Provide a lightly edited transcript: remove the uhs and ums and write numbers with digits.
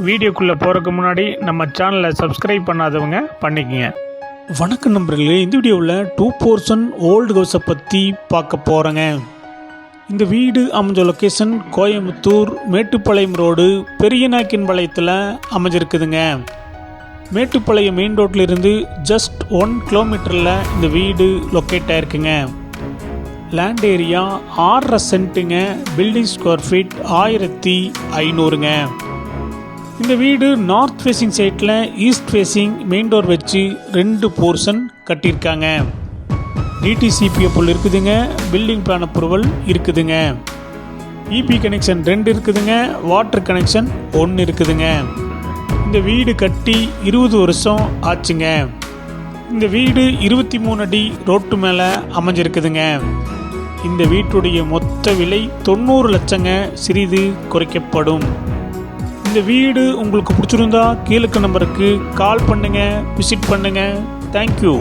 வீடியோக்குள்ளே போகிறதுக்கு முன்னாடி நம்ம சேனலை சப்ஸ்கிரைப் பண்ணாதவங்க பண்ணிக்கங்க. வணக்கம் நண்பர்களே, இந்த வீடியோவில் 2 போர்ஷன் ஓல்டு ஹவுஸை பற்றி பார்க்க போகிறேங்க. இந்த வீடு அமைஞ்ச லொக்கேஷன் கோயம்புத்தூர் மேட்டுப்பாளையம் ரோடு பெரியநாயக்கன்பாளையத்தில் அமைஞ்சிருக்குதுங்க. மேட்டுப்பாளையம் மெயின் ரோட்டில் இருந்து ஜஸ்ட் 1 கிலோமீட்டரில் இந்த வீடு லொக்கேட் ஆகிருக்குங்க. லேண்ட் ஏரியா 6.5 சென்ட்டுங்க. பில்டிங் ஸ்கொயர் ஃபீட் 1500ங்க. இந்த வீடு நார்த் ஃபேஸிங் சைட்டில் ஈஸ்ட் ஃபேஸிங் மெயின் டோர் வச்சு 2 போர்ஷன் கட்டியிருக்காங்க. டிடிசிபிஎஃப் இருக்குதுங்க. பில்டிங் பிளான் அப்ரூவல் இருக்குதுங்க. இபி கனெக்ஷன் 2 இருக்குதுங்க. வாட்டர் கனெக்ஷன் 1 இருக்குதுங்க. இந்த வீடு கட்டி 20 வருஷம் ஆச்சுங்க. இந்த வீடு 23 அடி ரோட்டு மேலே அமைஞ்சிருக்குதுங்க. இந்த வீட்டுடைய மொத்த விலை 90 லட்சங்க. சிறிது குறைக்கப்படும். இந்த வீடு உங்களுக்கு பிடிச்சிருந்தா கீழே நம்பருக்கு கால் பண்ணுங்கள், விசிட் பண்ணுங்கள். தேங்க்யூ.